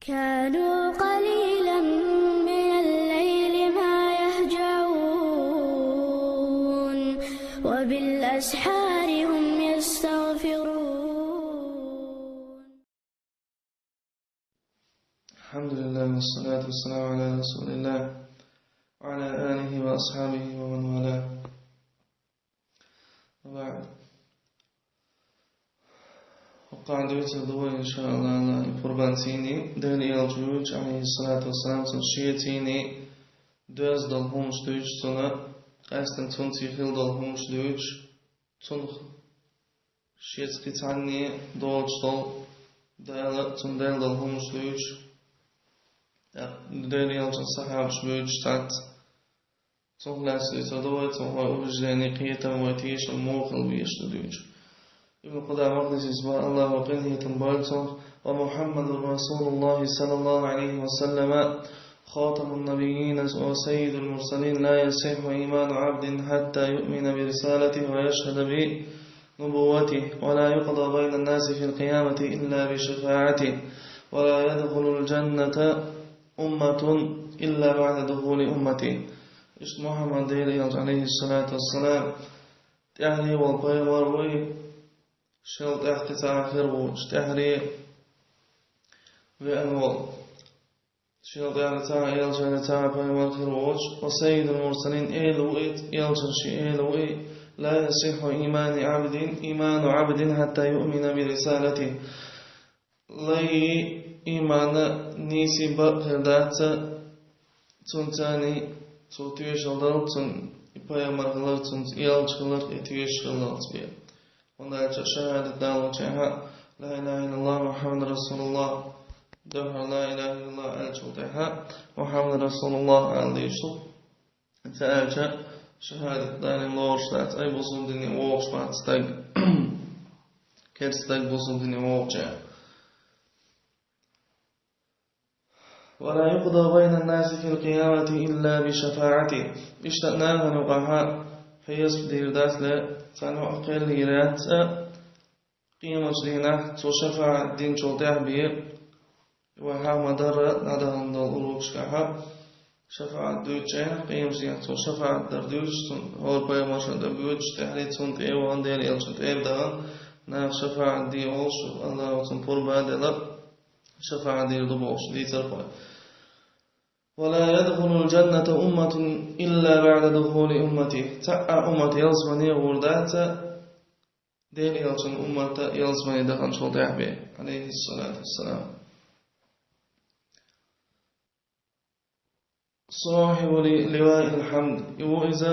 كانوا قليلا من الليل ما يهجعون وبالأسحار هم يستغفرون. الحمد لله والصلاة والسلام على رسول الله وعلى آله وأصحابه ومن والاه. وبعد وقعد يتدوى إن شاء الله على فربانتيني دالي الجوج عليه الصلاة والسلام تنشيتيني دوز دالهمش دوج سنة قاستن تنتي خيل دالهمش دوج تنخ شيتكي تعني دوج دال دال تندال دالهمش دوج دالي الجن صحاب شبوج تات تنخلاس يتدوى تنخوى أبجلاني قيتا واتيش الموخل بيش دوج ابن قدام مقدس سبحان الله وقيله تنبالته ومحمد رسول الله صلى الله عليه وسلم خاتم النبيين وسيد المرسلين لا يصح إيمان عبد حتى يؤمن برسالته ويشهد بنبوته ولا يقضى بين الناس في القيامة إلا بشفاعته ولا يدخل الجنة أمة إلا بعد دخول أمته. محمد عليه الصلاة والسلام يعني والقيمر شلط احتساع آخر وش تحري بأنوال شلط احتساع يلجن تاع بأنوال آخر وش وسيد المرسلين إيلوئت يلجن شي إيلوئ لا يصح إيمان عبد حتى يؤمن برسالته لي إيمان نيسي بقردات تنتاني تنتيش غلط بأنوال غلط يلج غلط يتيش غلط بيه ولا شهادة دعوة لا إله إلا الله محمد رسول الله دهر لا إله إلا الله أجودها محمد رسول الله أليسو تأجى شهادة دعوة الله ورشتات أي بصل ديني ووش بعد ستاق كيف ستاق بصل ديني ووشا ولا يقضى بين الناس في القيامة إلا بشفاعته اشتأناها نقاها حيث ديردات لا فانو أقل ليرات قيمة لنا تشفع الدين شوطيح بيه وها مدر ندهن دل أروكشكها شفع الدوجين قيمة لنا تشفع الدردوش هور باي ماشا دبوج تحريت سنت إيوان دير يلشنت إيبدان ناق شفع الدي أولش الله وتنفر بعد لا شفع الدير دبوش دي ترفع ولا يدخل الجنة أمة إلا بعد دخول أمته تأ أمة يلزمني غردات دين يلزم أمة يلزمني دخل شوطيح به عليه الصلاة والسلام. صاحب لواء الحمد إذا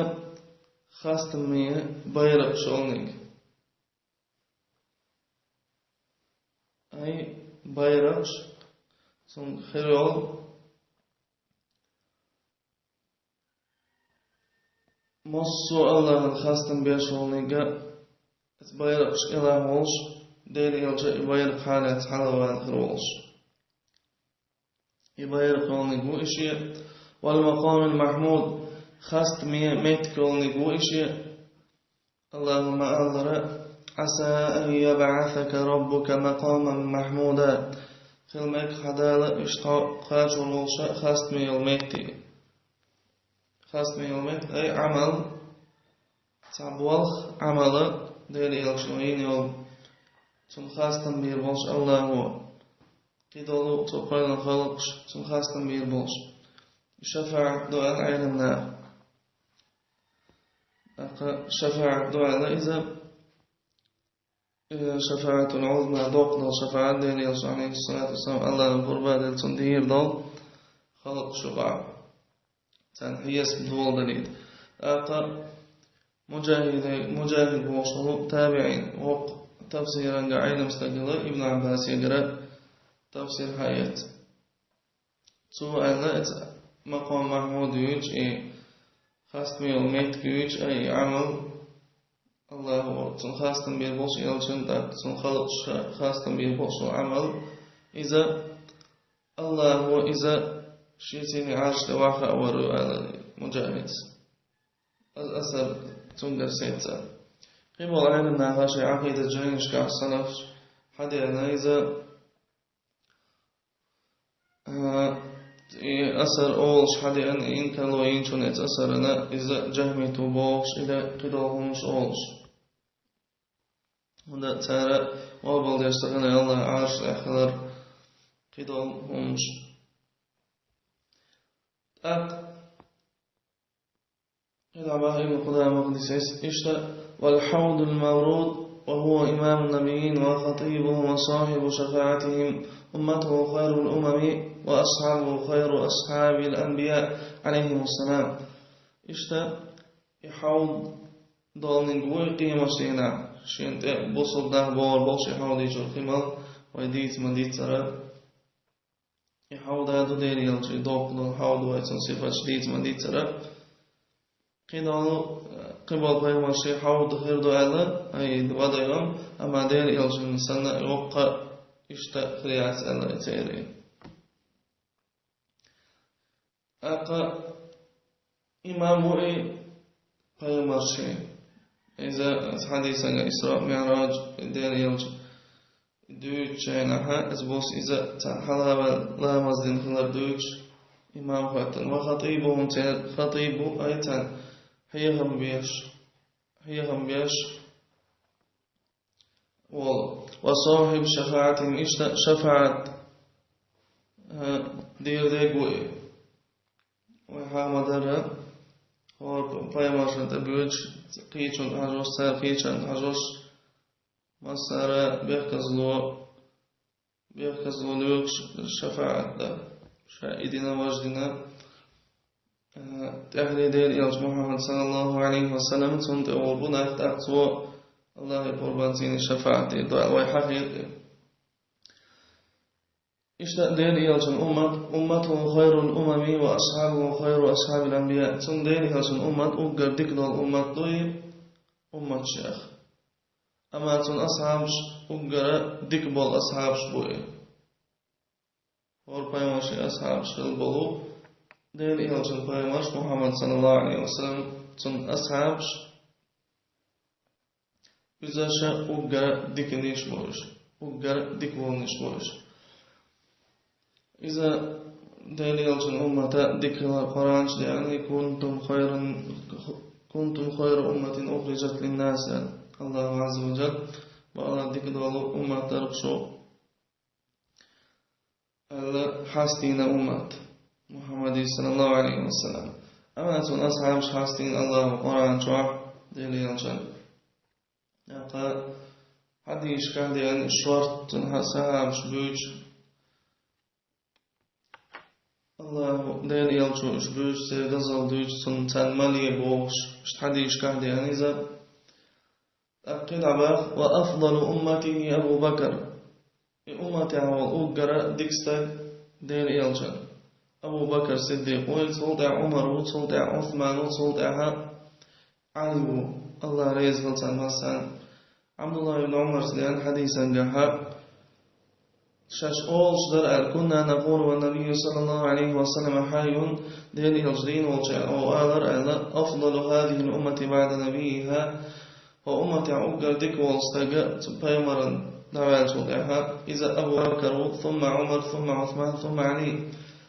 خاصة مية بيرق شولنك أي بيرق سن خيرول مصو الله خاصة بيشولنك بيرقش إله ولش دير يلجأ بيرق حالات حلوات خرولش يبيرق ولنك وإشي والمقام المحمود خاصة ميتك ولنك وإشي اللهم أنظر عسى أن يبعثك ربك مقاما محمودا خلمك حدالة اشتاقاش ولش خاصة ميتك خاصة ميت أي عمل تعبوالخ عمل ديري يلشوين يوم تم خاصة بير بولش الله هو قيدولو تقرأ الخلقش تم خاصة بير بولش شفاعة دعاء عيننا شفاعة دعاء إذا شفاعة العظمى دوقنا شفاعة ديري يلشو عليه الصلاة والسلام الله القربى دير تندير دول خلق شفاعة تنحيس بدول دليل مجاهد وصلو تابعين وق تفسيرا قاعدة مستقلة ابن عباس يقرأ تفسير حياة سؤال مقام محمود يوج خاصة ميت يوج أي عمل الله هو خاصة بيربوش يلشن تن خلق خاصة بيربوش عمل إذا الله هو إذا شيتيني عاش لواحة أورو على مجاهد الأثر تنقر سيتا قبل علمنا هاشي عقيدة جرينش كالصنف حدينا إذا أثر أولش حدي أن إن كالوين شنت أثرنا إذا جهمتو بوش إذا قدوهمش أولش هذا ترى وابل يشتغل الله عرش أخضر قدوهمش إلى باهي قدام مقدس والحوض المورود وهو إمام النبيين وخطيبهم وصاحب شفاعتهم أمته خير الأمم وأصحابه خير أصحاب الأنبياء عليهم السلام يحوض دولن قوي قيمة شينا شينت بوصل ده بور بوش يحوض يجور قيمة ويديت مديت ترى يحوض هذا دير يلجي دوق دول حوض ويتن صفة شديد مديت ترى قيدالو قبل بيوم الشيء حوض غير دوالا أي دودا يوم أما دير يلجي من سنة يوقع خريعات ألا يتيري إمامه بيوم الشيء إذا حديثا إسراء معراج دير يلجي دوش نحا أزبوس إذا حلابا لا مزدين خلال دوش إمام خاتن وخطيبهم خطيبه أيتان هي هم بيش وصاحب شفاعة شفاعة دير ديقوي وحامدر وبايماشن تبيوج قيچون حجوش سار قيچون حجوش مسارة بيخزلو ليوك شفاعة دا شاهدنا وجدنا تأهلي دير يلج محمد صلى الله عليه وسلم تنت أوربنا اختأتوا الله يقربان زين الشفاعة دعاء ويحقيق دير يلج أمته خير الأمم وأصحابه خير أصحاب الأنبياء تن دير يلج أقر ديكنا الأمة دوي أمة شيخ أما تن أصحابش أقر ديكبال أصحابش بوي وربايماشي أصحابش البلو دير إلجن بايماش محمد صلى الله عليه وسلم تن أصحابش إذا أقر ديكنيش بوش أقر ديكبالنيش بوش إذا دير إلجن أمة ديكنا القرآن يعني كنتم خير أمة أخرجت للناس الله عز وجل وعلى ديكنا أمة ترقشو حاستين أمة محمد صلى الله عليه وسلم أما تون أصحاب حاستين الله وقرآن شوح ديلي الجن يقول حديش كهدي أن شورت تنها سحاب شبوج الله ديلي الجن شبوج سيغزل دوج تن مالي بوش حديش كهدي أن إذا أقل عباق وأفضل أمته أبو بكر أمتي عوال أقرأ ديكستاك دير إلجن أبو بكر الصديق وصلت عمر وصلت عثمان وصلت علي الله ريز غلطان مسان عبد الله بن عمر سليان حديثا جحا شاش أولش در كنا نقول والنبي صلى الله عليه وسلم حي دير إلجدين وآلر أفضل هذه الأمة بعد نبيها وأمتي أقرأ ديك والستاق بيمرا نوال صدعها إذا أبو بكر ثم عمر ثم عثمان ثم علي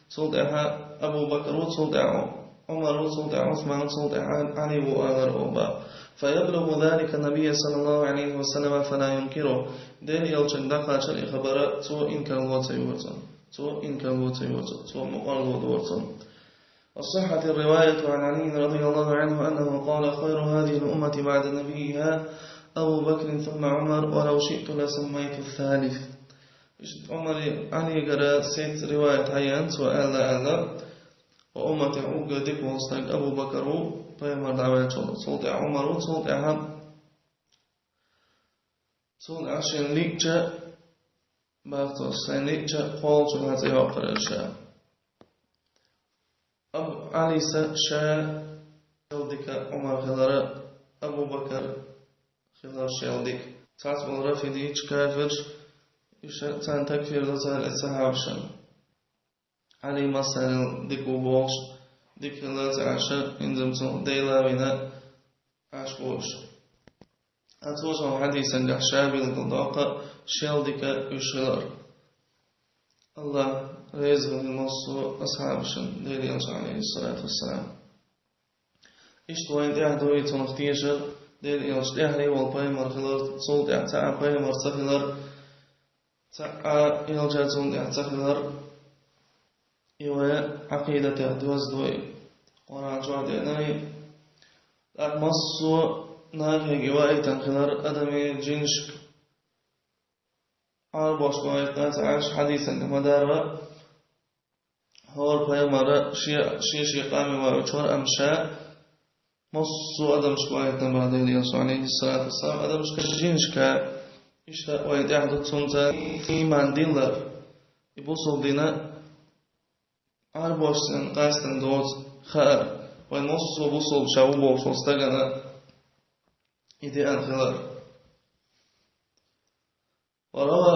صدعها أبو بكر صدع عمر صدع عثمان صدع علي وآخر أوبا فيبلغ ذلك النبي صلى الله عليه وسلم فلا ينكره دين يلچن دقا چل خبر تو إن كان وطي تو مقارض ورطن وصحت الرواية عن علي رضي الله عنه أنه قال خير هذه الأمة بعد نبيها أبو بكر ثم عمر ولو شئت لسميت الثالث عمر علي قرأ سيت رواية عيان وألا وأمتي عقد ديك وصدق أبو بكر فيمر دعوات صوت عمر صوت عشان ليكجا باقتو سين ليكجا قول جمعتي وقر الشاء علي شاء يلدك عمر خلال أبو بكر خلال شيلديك تعتبر رافديج كافر تان تكفير لزال السحابشن علي مثلا ديك وبوش ديك لازع عشا انزمتون ديلا بنا عشبوش أتوجه حديثا قحشابي للقضاقة شيلديك يشغلر Allah rezgani mosu ashabischen der Jens alayhi salatu wassalam. Ist wo in der Doit von Tiescher der Jens der wal Paimer gelert soll der ta Paimer safilar ta ilja zon der safilar iwa aqidat adwas doi qara jawad nay mosu nage giwait ankhlar adami jinsk باش باید نتعاش حديثا كما دار هور بيمر شي قامي وچور امشا مصو ادمش باید نبعد يسوع عليه الصلاة والسلام ادمش كجينش كا إشتا ويد يحدث سنتا إيمان دينلر يبوصل دينا باش سن قاستن دوت خار وين مصو بوصل شاو بوصل استغنى إدي أنخلر وروى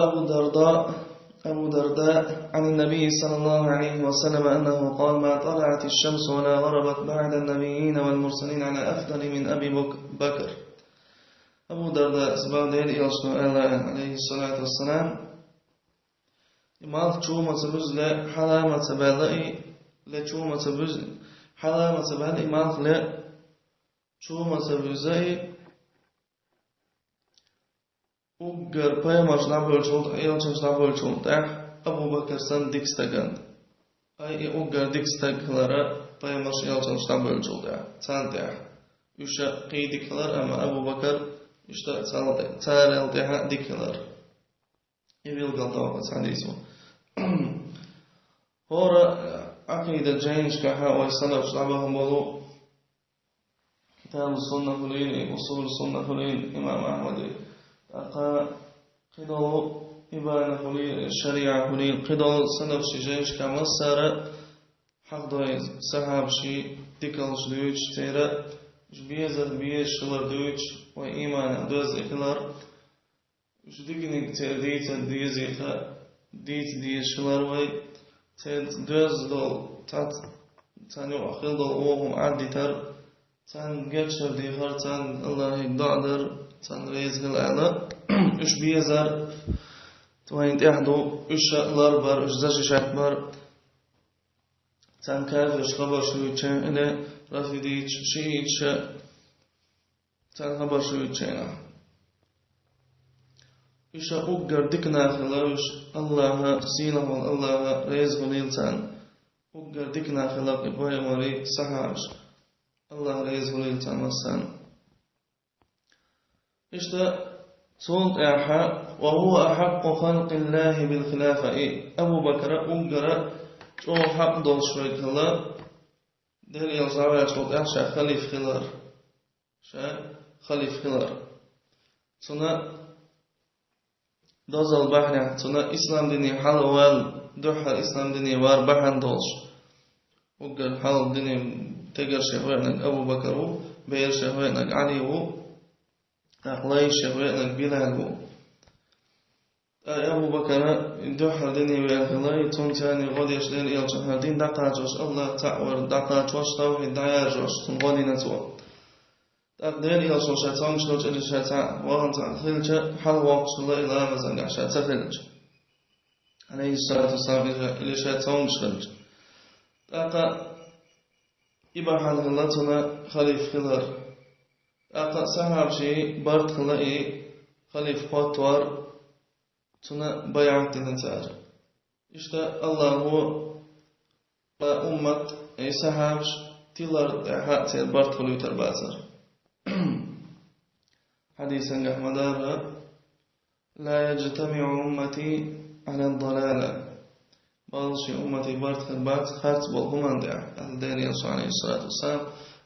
أبو درداء عن النبي صلى الله عليه وسلم أنه قال ما طلعت الشمس ولا غربت بعد النبيين والمرسلين على أفضل من أبي بكر أبو درداء سبب دير يلسو عليه الصلاة والسلام إمال چومة بزل حلامة بلئي لچومة بزل حلامة بلئي إمال لچومة بزل Uggar payamar snabölçult, ayolçun snabölçult, Abu Bakr sen dikstagan. Ay uggar dikstaglara payamar ayolçun snabölçult, Santa. Üşa qidiklar ama Abu Bakr işte çareldeha diklar. Evil galtavas hadisu. Hora aqida jaynishka ha wa salaf snabahum bolu. Kitab sunnah hulin, usul sunnah hulin, Imam Ahmad قدو إبانة هليل الشريعة هليل قدو سنف شجيش كمسار حق دوي سحاب شي تكالش دويش تيرا جبيزر بيش شلر دويش وإيمان دوز إخلر جديقنك ترديت ديزيخا ديت دي شلر وي تد دوز دول تانيو أخيل دول وهم عدي تر تان جتشر ديخر تان الله يقدر تان ريزق الأعلى إش بيزر توين تحدو إش لاربر إش زش شكبر تان كافش خبر شو يتشين إلى رفيديش شيء يتش تان خبر شو يتشينا إش أوجر دكنا خلاص الله سينه الله ريزق الإنسان أوجر دكنا خلاص يبغى مري سحاش الله ريزق الإنسان مسان إشتا صوت أحا وهو أحق خلق الله بالخلافة أبو بكر أجر شو حق دول شوي كلا دل يلزم صوت أحشا خليف خلار شا خليف خلار سنة دزل بحنا سنة إسلام ديني حلوال دحر إسلام ديني وار بحن دولش أجر حل ديني تجر شهوانك أبو بكر بير شهوانك علي أخلاي شهوانك بلال أبو بكر دحر ديني وأخلاي تونتاني غادي يشلين يلجح دين دقاجوش الله تعور دقاجوش توحيد دعاجوش تنغادي نتوى تقدير يلجح تنغشلوش إلي شاتا وانت خلج حل وقت الله إلا مزنق شاتا خلج عليه الصلاة والسلام إلي شاتا تنغشلج تقا إباحة غلطنا خليف خلار أقا سحاب شيء برد خلائي خليف قطوار تنا بيعت الانتار إشتا الله هو أمة أي سحابش تلار حق تير برد خلوي ترباتر حديثا أحمد لا يجتمع أمتي على الضلالة بالشي أمتي برد خلبات خارت بالهمان دع الدين يسوع عليه الصلاة والسلام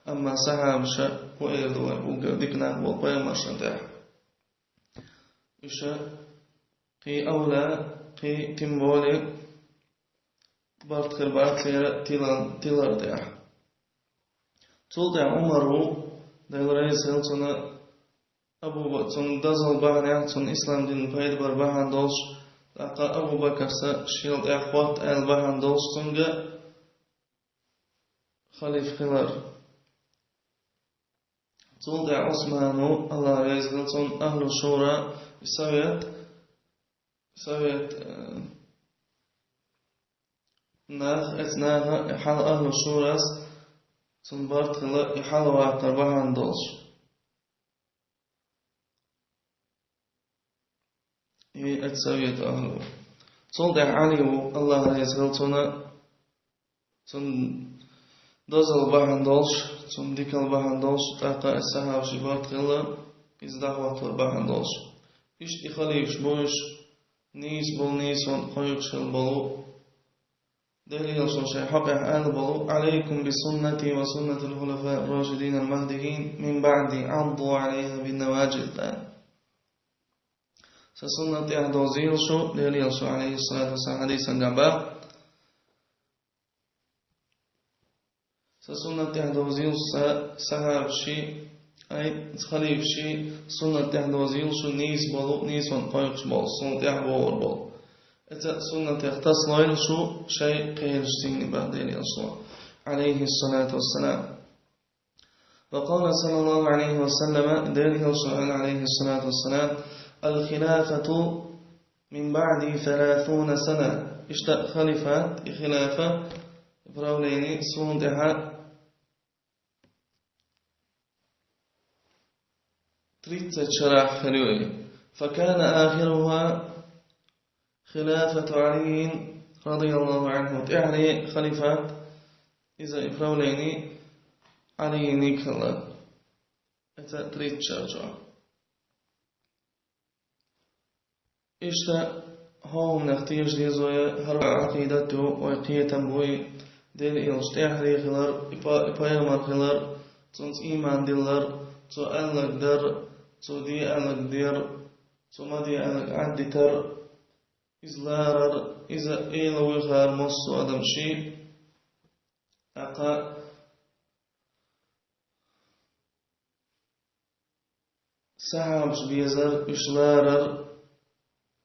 أما سحابش وإيردوا وقردكنا والبيما شنتاح إشا قي أولى قي تنبولي برد خربات سيرا تلار داح تلدع عمرو دايل رئيس هلتنا أبو بكر دزل بحنا تن إسلام دين فايد بر بحن دولش لقى أبو بكر شيلد أخوات آل بحن دولش تنجا خليف خلار تلدع عثمان الله يزغلتن أهل الشورى بسويت nach etnaha ihal ahlu shuras zum bartgele ihal waqar behandels. Et Sovjet ahlu. Zonder Ali Allah rezultuna zum dozal behandels, zum dikal behandels, taqa as-sahab bartgele is da'wat behandels. Ish ikhalish bosh nis bol nis on qoyuq shil bolu. دليل صحيح حقه أنبضوا عليكم بسنتي وسنة الخلفاء الراشدين المهديين من بعد عضوا عليها بالنواجذ سسنة أهدوزيل شو دليل شو عليه الصلاة والسلام حديثا جنبا سسنة أهدوزيل سحاب شي أي خليف شي سنة أهدوزيل شو نيس بلو نيس من قيقش بل سنة أهدوزيل بل إذا سنة يختص لين شو شيء غير جديد بعد الرسول عليه الصلاة والسلام وقال صلى الله عليه وسلم دليل الرسول عليه الصلاة والسلام الخلافة من بعد 30 سنة اشتاق خليفات خلافة براوليني سندها تريد شرح خلوي فكان آخرها خلافة علي رضي الله عنه يعني خليفات إذا إفراوليني علي نيكلا إذا تريد شرجع إشتا هم نختيج ليزويا هرب عقيدته ويقية تنبوي دير إلش تحري خلر إبايمر خلر تنس إيمان دلر تو ألق در تو دي ألق دير تو ما دي ألق عد تر إزلارر إذا إيلو يخار مصو أدم شي أقا سحابش بيزر إشلارر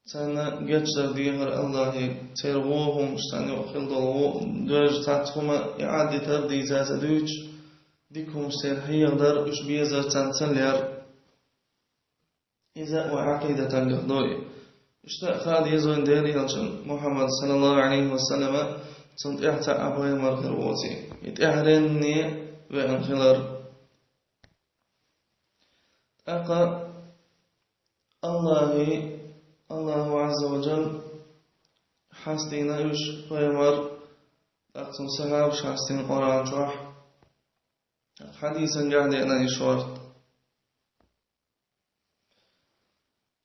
سنة جتشر ديهر الله ترغوهم شتاني وخل دلغو درج تاتهما إعادة تردي زازة دوش ديكم سير هيغدر إش بيزر تنسلير إذا وعقيدة تنقضوي اشتاق يزون ديري محمد صلى الله عليه وسلم صند احتا أبوي مرخر ووزي يتأهرني وانخلر أقا الله عز وجل حاستينا يش ويمر أقسم سحاب حاستين قرآن شرح حديثا قاعد أنا يشورت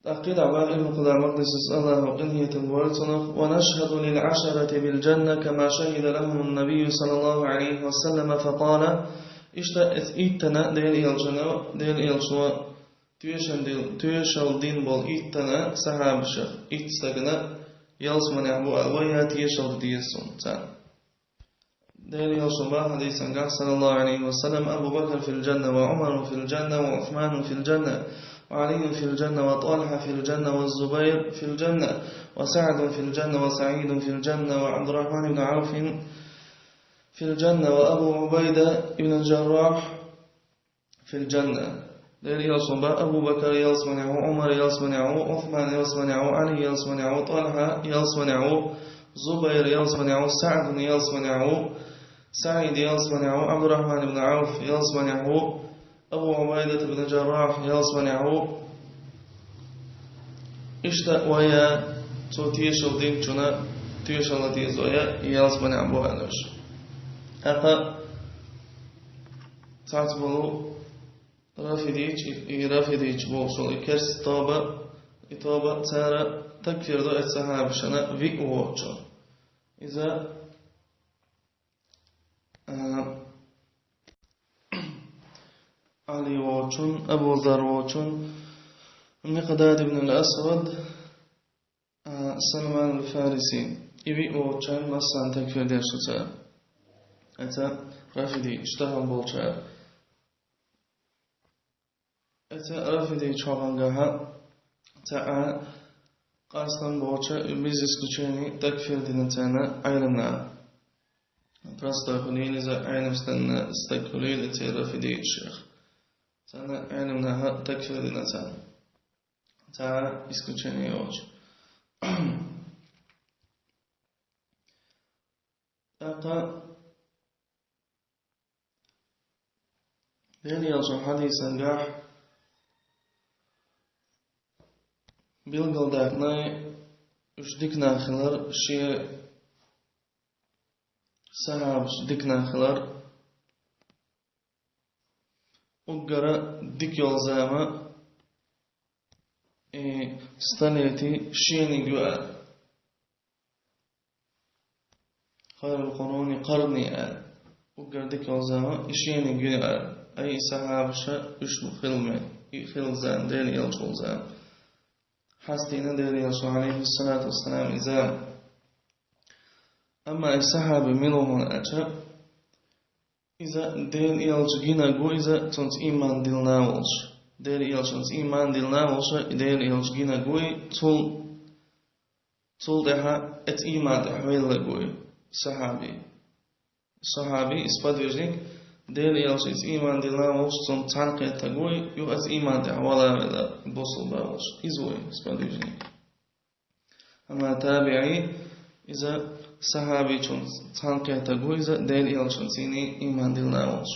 أقيد عباء المقدع مقدس الله وقنية الورطنخ ونشهد للعشرة بالجنة كما شهد لهم النبي صلى الله عليه وسلم فقال اشتأت إيتنا دير إلشوا تيشل دين بول إيتنا سحاب شخ إيتستغنا يلسمن يعبو أويا تيشل ديسون دير إلشوا حديثا صلى الله عليه وسلم أبو بكر في الجنة وعمر في الجنة وعثمان في الجنة وعلي في الجنة وطلحة في الجنة والزبير في الجنة وسعد في الجنة وسعيد في الجنة وعبد الرحمن بن عوف في الجنة وأبو عبيدة بن الجراح في الجنة دير يصنع أبو بكر يصنع عمر يصنع عثمان يصنع علي يصنع طلحة يصنع زبير يصنع سعد يصنع سعيد يصنع عبد الرحمن بن عوف يصنع أبو عبيدة بن الجراح يصنع اشتاق ويا تيشل دين جنا تيشل ديز ويا يصنع بوهانوش أقا تعتبرو رافديج بوصل إكرس إطابة تارا تكفير دو السحاب شنا في ووتشو إذا علي ووتشون أبو ذر ووتشون مقداد بن الأسود سلمان الفارسي إبي ووتشان مصان تكفير دير شتا أتا رافدي اشتهر بولشا أتا رافدي چوغنگاها تا قاسلان بولشا biz isключение تكفير دينتانا علمنا просто هنين إذا علمستنا استكولين أتا رافدي الشيخ تانا علمنا تكفير دينتانا تا isключение ووتش أقا ديني يلشن حديثا قاح بيلقل داقناي اشدكنا خلر شيء سحاب اشدكنا خلر أقرأ ديك يلزامة ستانيتي شيني قوال خير القرون قرني آل أقرأ ديك يلزامة شيني قوال أي سحاب شا اشنو خلمي خلزان ديني يلشن زام حاستينا ديني يلشن عليه الصلاة والسلام إزام أما السحاب منهم أجا إذا دين يلش جينا جو إذا تنت إيمان دلنا والش دين يلش تنت إيمان دلنا والش دين يلش جينا جوي تول دها ات إيمان دحويل جوي صحابي إسبادوجنك دين يلش ات إيمان دلنا والش تنت تنقيت جوي يو ات إيمان دحولا ولا بوصل باوش إزوي إسبادوجنك أما تابعي إذا صحابي چون تنقيت جويزة دين يلشن سيني إيمان دلنا والش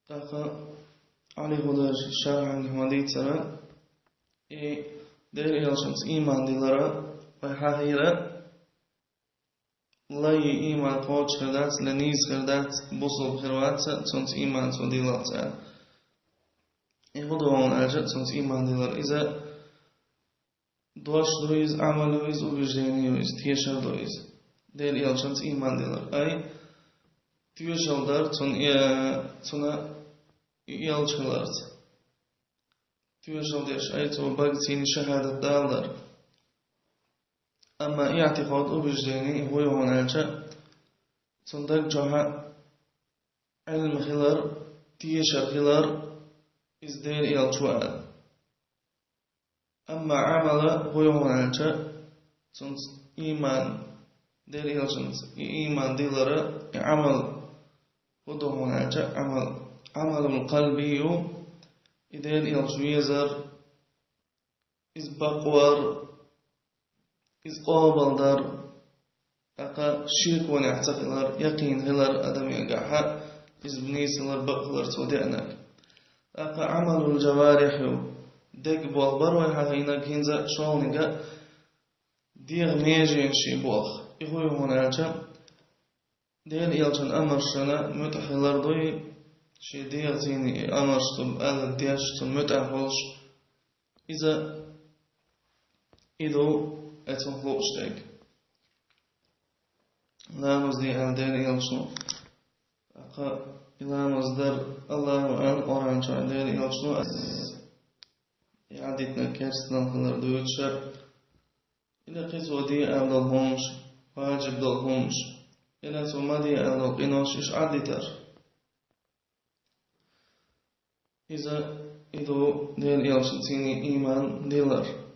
تاقا علي هدر شرح عن حديث سنة دين يلشن إيمان دلنا وحاهيرا لای ایمان پاچ خردات لنیز خردات بصل خروات تنت ایمان تودیلات يهودون أجد تنت ایمان دیلار إذا دوش دویز عمل دویز و وجدانی دویز تیشر دویز دل یالشنت ایمان دیلار أي تیشر دار تنا یالشلارت تیشر دیش أي تو بقتين شهادة دالدار أما اعتقاد وجداني هو هناك صندق جها علم خلر تيشر خلر إزدير يلشوال أما عمل هو هناك صند إيمان دير يلشنت إيمان ديلر عمل هو هناك عمل القلبي إدير يلشويزر إز بقور إذ قابل دار أقا شرك ونعتقلر يقين هلر أدم يقعها إذ بنيس هلر بقلر تودعناك أقا عمل الجوارح دق بالبر ويحاقينك هنزا شوالنك ديغ ميجين شي بوخ إخوي هناك ديل يلشن أمر شنا متحلر دوي شي ديغ زيني أمر شتم أل ديش شتم متحلش إذا اتون خلوشتك لا مزدي ألدين يلشنو أقا إلا مزدر الله أن أوران شعدين يلشنو يعديتنا كيرستنا خلر دوتشا إلا قيسو دي ألدالهمش واجب دالهمش إلا ثم دي ألدالقينوش إش عديتر إذا دين يلشن تيني إيمان ديلر